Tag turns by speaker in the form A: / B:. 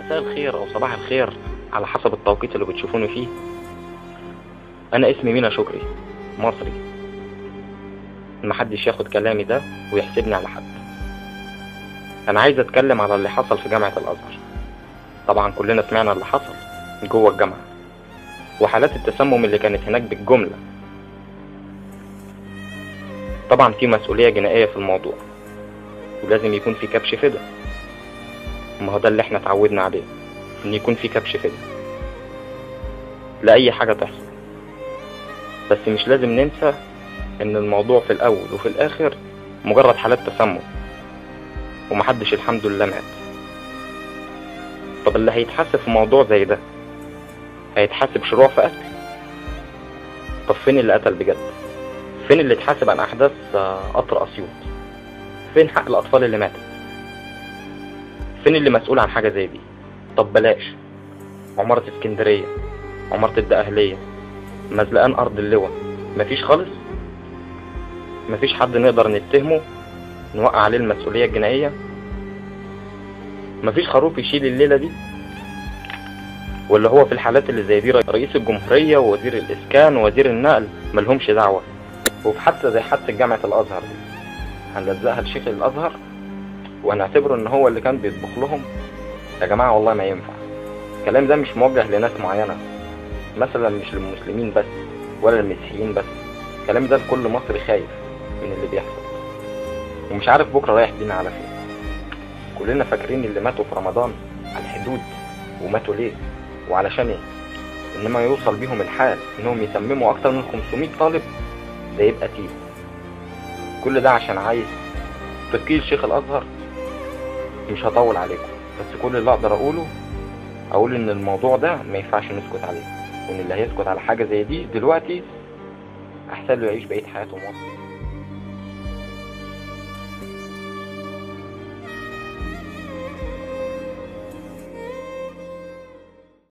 A: مساء الخير او صباح الخير على حسب التوقيت اللي بتشوفوني فيه. انا اسمي مينا شكري، مصري. محدش ياخد كلامي ده ويحسبني على حد. انا عايز اتكلم على اللي حصل في جامعة الازهر. طبعا كلنا سمعنا اللي حصل جوه الجامعة وحالات التسمم اللي كانت هناك بالجملة. طبعا في مسؤولية جنائية في الموضوع ولازم يكون في كبش فدا. ما هو ده اللي احنا اتعودنا عليه، ان يكون في كبش فدا لأي حاجة تحصل. بس مش لازم ننسى ان الموضوع في الاول وفي الاخر مجرد حالات تسمم ومحدش الحمد لله مات. طب اللي هيتحاسب في موضوع زي ده هيتحاسب شروع في قتل؟ طب فين اللي قتل بجد؟ فين اللي اتحاسب عن احداث قطر اسيوط؟ فين حق الاطفال اللي ماتت؟ فين اللي مسؤول عن حاجة زي دي؟ طب بلاش عمارة اسكندرية، عمارة الدقهلية، مزلقان ارض اللواء، مفيش خالص؟ مفيش حد نقدر نتهمه نوقع عليه المسؤولية الجنائية؟ مفيش خروف يشيل الليلة دي؟ ولا هو في الحالات اللي زي دي رئيس الجمهورية ووزير الاسكان ووزير النقل ملهمش دعوة؟ وفي حادثة زي حادثة جامعة الازهر دي هنلزقها لشيخ الازهر وهنعتبره ان هو اللي كان بيطبخ لهم؟ يا جماعة والله ما ينفع. الكلام ده مش موجه لناس معينة، مثلا مش للمسلمين بس ولا للمسيحيين بس. الكلام ده لكل مصري خايف من اللي بيحصل ومش عارف بكرة رايح بينا على فين. كلنا فاكرين اللي ماتوا في رمضان على الحدود وماتوا ليه وعلشان ايه، انما يوصل بيهم الحال انهم يسمموا اكتر من 500 طالب، ده يبقى تيب. كل ده عشان عايز تثقيل شيخ الازهر. مش هطول عليكم، بس كل اللي اقدر اقول ان الموضوع ده ما ينفعش نسكت عليه، وان اللي هيسكت على حاجة زي دي دلوقتي احسن له يعيش بقية حياته مصر.